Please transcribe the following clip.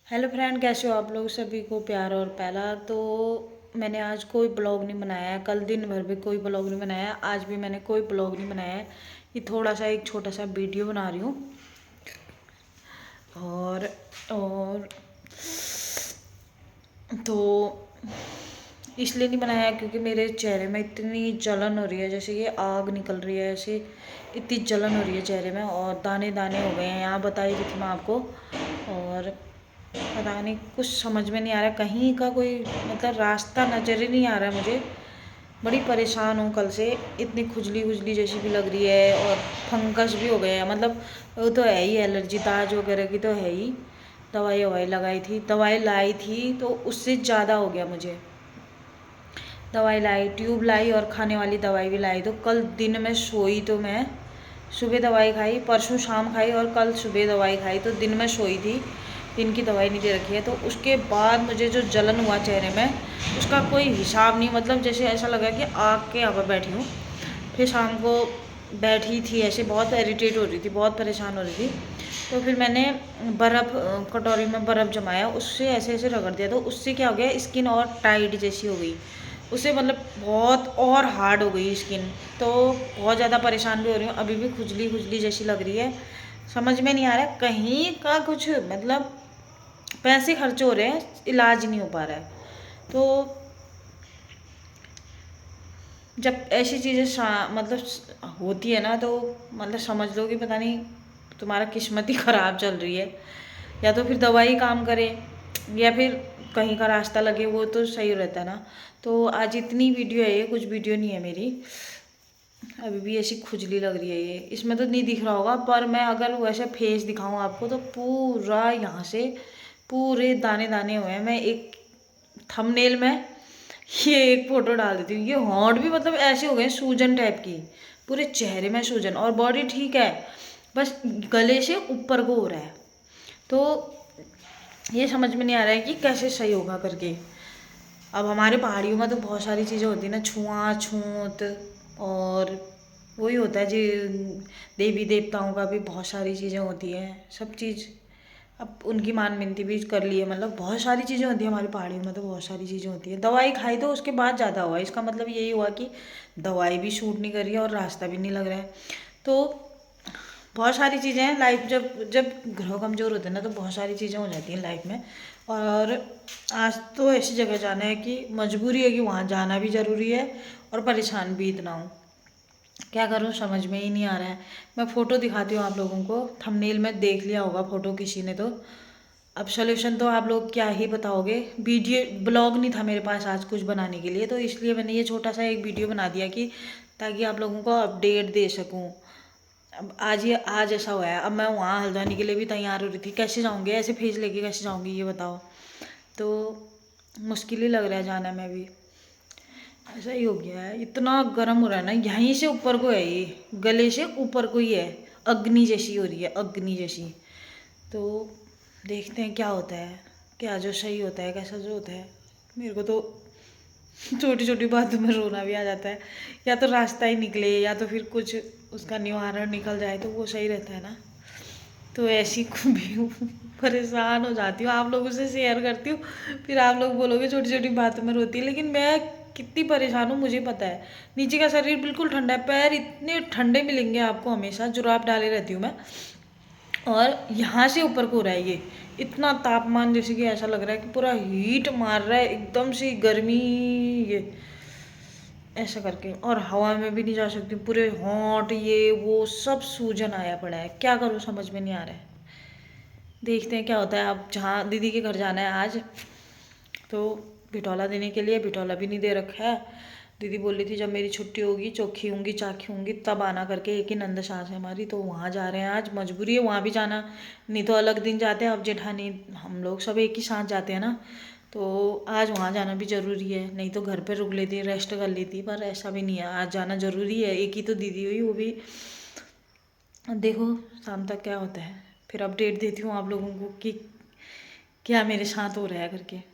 Hello friend, कैसे हो आप लोग? सभी को प्यार और पहला तो मैंने आज कोई ब्लॉग नहीं बनाया है। कल दिन भर भी कोई ब्लॉग नहीं बनाया है। आज भी मैंने कोई ब्लॉग नहीं बनाया है। ये थोड़ा सा एक छोटा सा वीडियो बना रही हूँ। और तो इसलिए नहीं बनाया क्योंकि मेरे चेहरे में इतनी जलन हो रही है, जैसे कि आग निकल रही है। ऐसे इतनी जलन हो रही है चेहरे में और दाने दाने हो गए हैं। यहाँ बताई थी मैं आपको। और पता नहीं, कुछ समझ में नहीं आ रहा, कहीं का कोई मतलब रास्ता नज़र ही नहीं आ रहा है मुझे। बड़ी परेशान हूँ कल से। इतनी खुजली खुजली जैसी भी लग रही है और फंगस भी हो गए हैं। मतलब वो तो है ही, एलर्जी ताज वगैरह की तो है ही। दवाई ववाई लगाई थी, दवाई लाई थी तो उससे ज़्यादा हो गया मुझे। दवाई लाई, ट्यूब लाई और खाने वाली दवाई भी लाई। तो कल दिन में सोई तो मैं सुबह दवाई खाई, परसों शाम खाई और कल सुबह दवाई खाई। तो दिन में सोई थी, दिन की दवाई नहीं दे रखी है। तो उसके बाद मुझे जो जलन हुआ चेहरे में, उसका कोई हिसाब नहीं। मतलब जैसे ऐसा लगा कि आग के यहाँ पर बैठी हूँ। फिर शाम को बैठी थी ऐसे, बहुत इरिटेट हो रही थी, बहुत परेशान हो रही थी। तो फिर मैंने बर्फ़, कटोरी में बर्फ़ जमाया, उससे ऐसे ऐसे रगड़ दिया। तो उससे क्या हो गया, स्किन और टाइट जैसी हो गई। उससे मतलब बहुत और हार्ड हो गई स्किन। तो बहुत ज़्यादा परेशान भी हो रही हूँ। अभी भी खुजली खुजली जैसी लग रही है। समझ में नहीं आ रहा है कहीं का कुछ, मतलब पैसे खर्च हो रहे हैं, इलाज नहीं हो पा रहा है। तो जब ऐसी चीज़ें मतलब होती है ना, तो मतलब समझ लो कि पता नहीं तुम्हारा किस्मत ही ख़राब चल रही है। या तो फिर दवाई काम करे या फिर कहीं का रास्ता लगे, वो तो सही रहता है ना। तो आज इतनी वीडियो है, ये कुछ वीडियो नहीं है मेरी। अभी भी ऐसी खुजली लग रही है। ये इसमें तो नहीं दिख रहा होगा, पर मैं अगर वैसे फेस दिखाऊं आपको तो पूरा यहाँ से पूरे दाने दाने हुए हैं। मैं एक थंबनेल में ये एक फ़ोटो डाल देती हूँ। ये होंठ भी मतलब ऐसे हो गए सूजन टाइप की, पूरे चेहरे में सूजन। और बॉडी ठीक है, बस गले से ऊपर को हो रहा है। तो ये समझ में नहीं आ रहा है कि कैसे सही होगा करके। अब हमारे पहाड़ियों में तो बहुत सारी चीज़ें होती हैं ना, छुआछूत, और वही होता है जी। देवी देवताओं का भी बहुत सारी चीज़ें होती हैं, सब चीज़। अब उनकी मान मिनती भी कर ली है, मतलब बहुत सारी चीज़ें होती हैं हमारी पहाड़ियों में, तो बहुत सारी चीज़ें होती हैं। दवाई खाई तो उसके बाद ज़्यादा हुआ, इसका मतलब यही हुआ कि दवाई भी सूट नहीं कर रही है और रास्ता भी नहीं लग रहा है। तो बहुत सारी चीज़ें हैं लाइफ, जब जब ग्रह कमज़ोर होते हैं ना, तो बहुत सारी चीज़ें हो जाती हैं लाइफ में। और आज तो ऐसी जगह जाना है कि मजबूरी है कि वहाँ जाना भी ज़रूरी है और परेशान भी इतना हूँ। क्या करूँ समझ में ही नहीं आ रहा है। मैं फ़ोटो दिखाती हूँ आप लोगों को, थंबनेल में देख लिया होगा फ़ोटो किसी ने तो। अब सॉल्यूशन तो आप लोग क्या ही बताओगे। वीडियो ब्लॉग नहीं था मेरे पास आज कुछ बनाने के लिए, तो इसलिए मैंने ये छोटा सा एक वीडियो बना दिया कि ताकि आप लोगों को अपडेट दे सकूँ। अब आज ऐसा हुआ है। अब मैं वहाँ हल्द्वानी के लिए भी तैयार हो रही थी, कैसे जाऊँगी ऐसे फेस लेके, कैसे जाऊँगी ये बताओ। तो मुश्किल ही लग रहा है जाना में भी। ऐसा ही हो गया है, इतना गर्म हो रहा है ना, यहीं से ऊपर को है, ये गले से ऊपर को ही है। अग्नि जैसी हो रही है, अग्नि जैसी। तो देखते हैं क्या होता है, क्या जो सही होता है, कैसा जो होता है। मेरे को तो छोटी छोटी बातों में रोना भी आ जाता है। या तो रास्ता ही निकले, या तो फिर कुछ उसका निवारण निकल जाए, तो वो सही रहता है ना। तो ऐसी भी हूँ, परेशान हो जाती हूँ, आप लोगों से शेयर करती हूँ, फिर आप लोग बोलोगे छोटी छोटी बातों में रोती है। लेकिन मैं कितनी परेशान हूँ मुझे पता है। नीचे का शरीर बिल्कुल ठंडा है, पैर इतने ठंडे मिलेंगे आपको, हमेशा जुराब डाले रहती हूँ मैं। और यहाँ से ऊपर को हो रहा है ये, इतना तापमान जैसे कि ऐसा लग रहा है कि पूरा हीट मार रहा है, एकदम से गर्मी। ये ऐसा करके, और हवा में भी नहीं जा सकती, पूरे होंठ ये वो सब सूजन आया पड़ा है। क्या करूँ समझ में नहीं आ रहा है। देखते हैं क्या होता है। अब जहाँ दीदी के घर जाना है आज, तो बिटौला देने के लिए, बिटौला भी नहीं दे रखा है। दीदी बोल रही थी जब मेरी छुट्टी होगी, चौखी होंगी चाखी होंगी, तब आना करके। एक ही नंद सास है हमारी, तो वहाँ जा रहे हैं आज, मजबूरी है वहाँ भी जाना। नहीं तो अलग दिन जाते हैं, अब जेठानी हम लोग सब एक ही साथ जाते हैं ना। तो आज वहाँ जाना भी ज़रूरी है, नहीं तो घर पे रुक लेती, रेस्ट कर लेती, पर ऐसा भी नहीं है, आज जाना ज़रूरी है। एक ही तो दीदी हुई, वो भी देखो शाम तक क्या होता है, फिर अपडेट देती हूँ आप लोगों को कि क्या मेरे साथ हो रहा है करके।